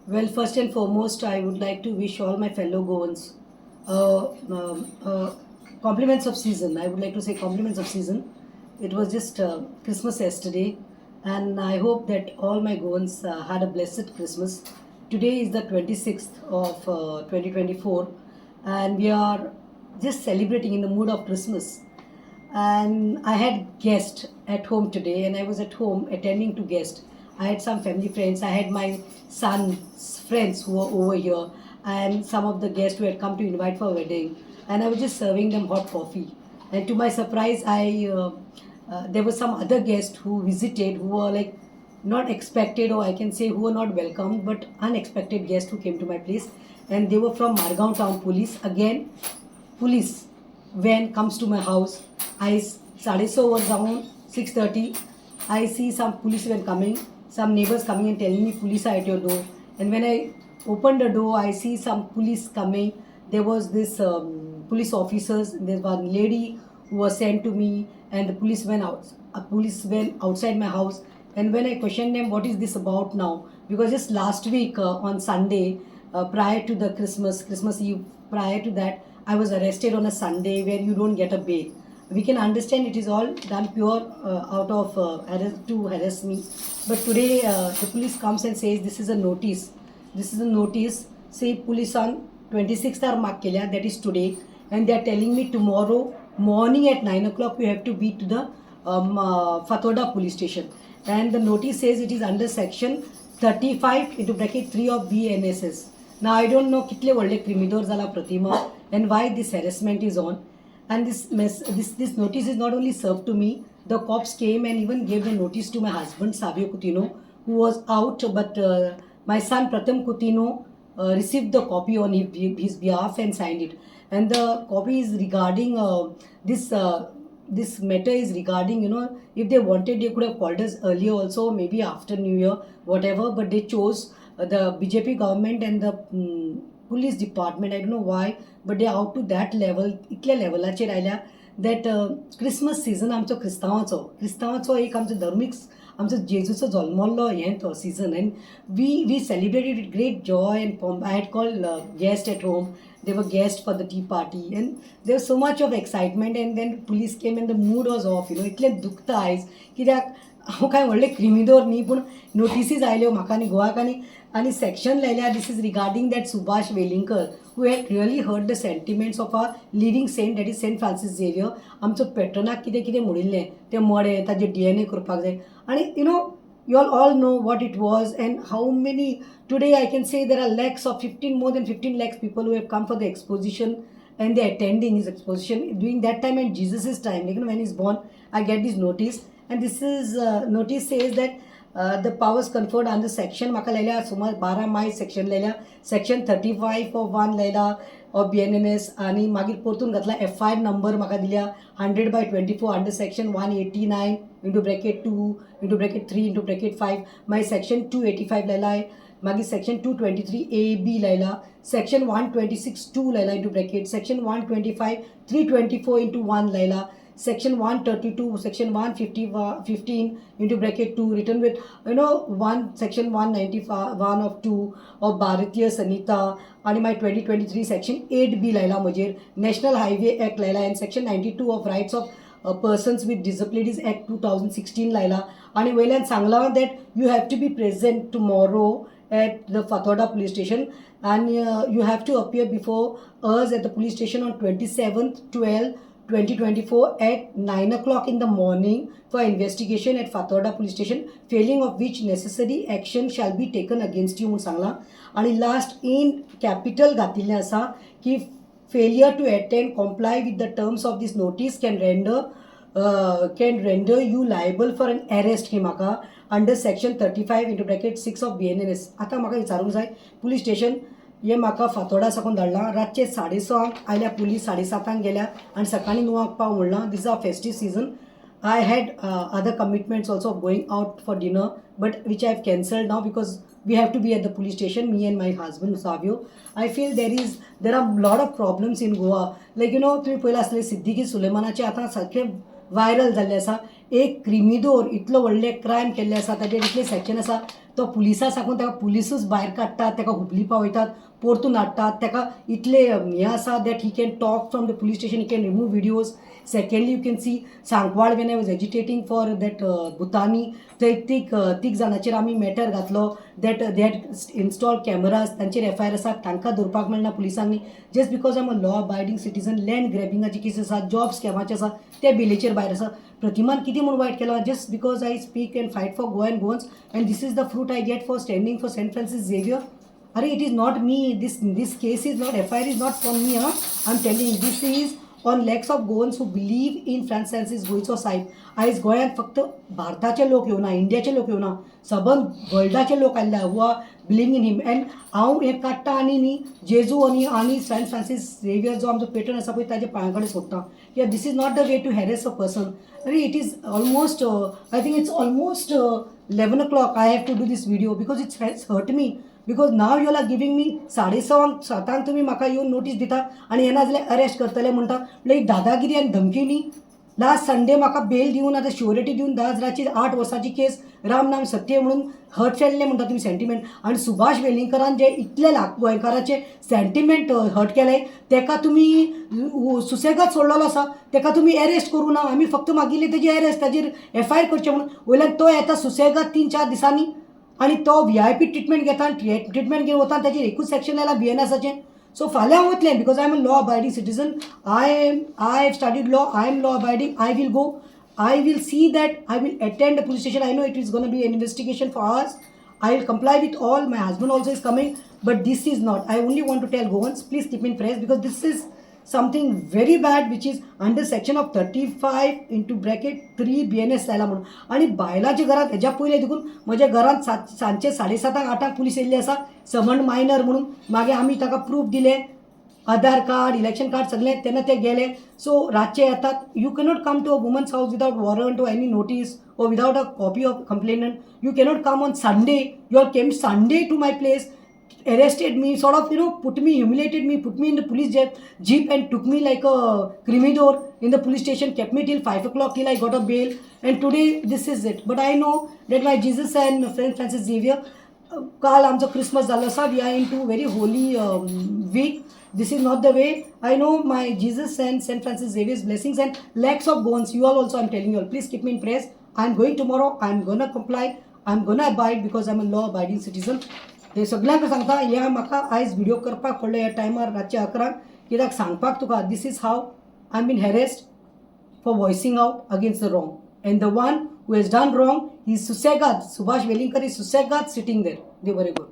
Well, first and foremost, I would like to wish all my fellow Goans compliments of season. I would like to say compliments of season. It was just Christmas yesterday, and I hope that all my Goans had a blessed Christmas. Today is the 26th of 2024, and we are just celebrating in the mood of Christmas. And I had guests at home today, and I was at home attending to guests. I had some family friends. I had my son's friends who were over here, and some of the guests who had come to invite for a wedding. And I was just serving them hot coffee. And to my surprise, I there were some other guests who visited who were like not expected, or I can say who were not welcome, but unexpected guests who came to my place, and they were from Margaon Town Police. Again, police van comes to my house. I 6:30 was around 6:30. I see some police van coming, some neighbors coming and telling me police are at your door. And when I opened the door, I see some police coming. There was this police officers. There was one lady who was sent to me, and the police went out. A police went outside my house. And when I questioned them, what is this about now? Because just last week on Sunday, prior to the Christmas Eve, prior to that, I was arrested on a Sunday where you don't get a bail. We can understand it is all done pure out of to harass me. But today the police comes and says this is a notice. This is a notice. Say police on 26th are mark kelia, that is today, and they are telling me tomorrow morning at 9 o'clock we have to be to the Fathoda police station. And the notice says it is under section 35 into bracket 3 of BNSS. Now I don't know कितले व्हडले criminal जाला प्रतिमा and why this harassment is on. And this notice is not only served to me. The cops came and even gave the notice to my husband Savio Coutinho, who was out, but my son Pratham Coutinho received the copy on his behalf and signed it. And the copy is regarding this. This matter is regarding, if they wanted, they could have called us earlier also, maybe after New Year, whatever, but they chose the BJP government and the police department. I don't know why, but they out to that level, इतल्या लेवलाचेर आयल्या that Christmas season आमचो क्रिस्तांवाचो एक आमचो धर्मीक आमचो जेजूचो जल्मल्लो हें तो season. And we celebrated with great joy and pomp. I had called guests at home. They were guests for the tea party, and there was so much of excitement. And then police came and the mood was off. इतलें दुखता आयज कित्याक हांव कांय व्हडलें क्रिमिनोर न्ही, पूण नोटिसीज आयल्यो म्हाका आनी गोवाक आनी सेक्शन लायल्या. This is regarding that Subhash Velingkar who had really hurt the sentiments of a living saint, that is Saint Francis Xavier. आमचो पेट्रोनाक कितें कितें म्हणिल्लें तें मडे ताजेर DNA करपाक जाय. आनी you all know what it was and how many. Today I can say there are lakhs of 15, more than 15 lakhs people who have come for the exposition, and they're attending his exposition during that time and Jesus' time. When he's born, I get this notice, and this is notice says that the powers conferred under section म्हाका लायल्या सुमार 12 my section लायल्या. Section 35 of 1 लायला of BNNS, आनी मागीर परतून घातला FIR number म्हाका दिल्या 100/24 under section 189 into bracket 2 into bracket 3 into bracket 5. मागीर सेक्शन 285 लायला. मागीर सेक्शन 223A-B लायला. सेक्शन 126(2) लायला इंटू ब्रॅकेट. सेक्शन 125 324 इंटू 1 लायला. Section 132, Section 115 into bracket 2, written with Section 191 of 2 of Bharatiya Sanhita, and my 2023 Section 8B laila mujher National Highway Act laila, and Section 92 of Rights of Persons with Disabilities Act 2016 laila. And whelan sangla that you have to be present tomorrow at the Fathoda police station, and you have to appear before us at the police station on 27th 12 2024 at 9 o'clock in the morning for investigation at Fathoda police station, failing of which necessary action shall be taken against you म्हणून सांगला. आणि last in capital घातिल्लें आसा की failure to attend comply with the terms of this notice can render you liable for an arrest ही म्हाका under section 35 into bracket 6 of BNNS. आतां म्हाका विचारूंक जाय police station हे म्हाका फातोडा साकून धाडलां. रातचे 6:30 आयल्या पुलीस, 7:30 गेल्या आनी सकाळीं 9 पाव म्हणलां. This is a festive season. I had other commitments also of going out for dinner, but which I have cancelled now because we have to be at the police station, me and my husband Savio. I feel there are lot of problems in Goa. Like तुम्ही पळयलां आसतलें सिद्दीकी सुलेमानाचे आतां सारकें viral जाल्लें आसा. एक क्रिमिदोर इतलो व्हडले क्रायम केल्ले आसा ताचेर इतले सेक्शन आसा तो पुलिसा साकून ताका पुलिसूच भायर काडटात ताका हुबली पावयतात परतून हाडटात ताका इतले हे आसा that he can talk from the police station he can remove videos secondly you can see Sancoale when I was agitating for that Bhutani थंय तीग जाणांचेर आमी मॅटर घातलो that they had install cameras तांचेर एफआयआर आसा तांकां धरपाक मेळना पुलिसांनी just because I am a law abiding citizen land ग्रॅबिंगाची केस आसा जॉब स्कॅमाचे आसा ते बेलेचेर भायर आसा प्रतिमान कितें म्हणून वायट केलां just because I speak and fight for Goa and Goans and this is the fruit I get for standing for Saint Francis Xavier अरे it is not me this case is not FIR is not for me I am telling this is on lakhs of Goans who believe in Francis गोंयचो सायब आयज गोंयांत फक्त भारताचे लोक येवना इंडियाचे लोक येवना सबंद वर्ल्डाचे लोक आयिल्ले who are believe in him and हांव हें काडटा आनी न्ही जेजू आनी सेंट फ्रांसीस झेवियर जो आमचो पेटर्न आसा पळय ताजे पांया कडेन सोडटा या this is not the way to harass a person अरे it is almost I think it's almost 11 o'clock I have to do this video because it has hurt me because now you are giving me 6:30 तुम्ही म्हाका येवन notice दिता आनी येना जाल्यार arrest करतले म्हणटा म्हणल्यार ही दादागिरी आनी धमकी न्ही लास्ट संडे म्हाका बेल दिवन आतां श्युरिटी दिवन 10,000ची 8 वर्सांची केस राम नाम सत्य म्हणून हर्ट फेल्ले म्हणटा तुमी सेंटिमेंट आनी सुभाष वेलिंगकरान जे इतले गोंयकाराचे सेंटिमेंट हर्ट केले तेका तुमी सुसेगाद सोडलेलो आसा तेका तुमी अरेस्ट करूं ना आमी फक्त मागिल्ले तेजी अरेस्ट ताजेर एफआयआर करचे म्हणून वयल्यान तो येता सुसेगाद 3-4 दिसांनी आनी तो VIP ट्रिटमेंट घेता ट्रिटमेंट घेवन वता ताजेर एकूच सेक्शन आयला BNSचें सो फाल्यां हांव वतलें because I am a law abiding citizen I have studied law, I am law abiding, I will go, I will see that, I will attend the police station. I know it is going to be an investigation for us. I will comply with all, my husband also is coming, but this is not. I only want to tell Goans, please keep me in prayers because this is something very bad which is under section of 35 into bracket 3 BNS जायला म्हणून आनी बायलांच्या घरांत हेज्या पयलीं देखून म्हज्या घरांत सांजचे 7:30-8 पुलीस येयल्ली आसा समन मायनर म्हणून मागीर आमी ताका प्रूफ दिले आधार कार्ड इलेक्शन कार्ड सगळें तेन्ना ते गेले सो रातचे येतात you cannot come to a woman's house without warrant or any notice or without a copy of complainant you cannot come on Sunday you all came Sunday to my place arrested me sort of put me humiliated me put me in the police jeep and took me like a criminal in the police station kept me till 5 o'clock till I got a bail and today this is it but I know that my Jesus and Saint Francis Xavier काल आमचो Christmas जाल्लो आसा we are in to very holy week this is not the way I know my Jesus and Saint Francis Xavier's blessings and lakhs of goans you all also I'm telling you all please keep me in prayers I'm going tomorrow I'm gonna comply I'm gonna abide because I'm a law abiding citizen हे सगळ्यांक सांगता ह्या म्हाका आयज video करपाक पडलो ह्या टायमार रातचे 11 कित्याक सांगपाक तुका this is how I been harassed for voicing out against the wrong and the one who has done wrong he is Susegad Subhash Velinkar is Susegad sitting there they were good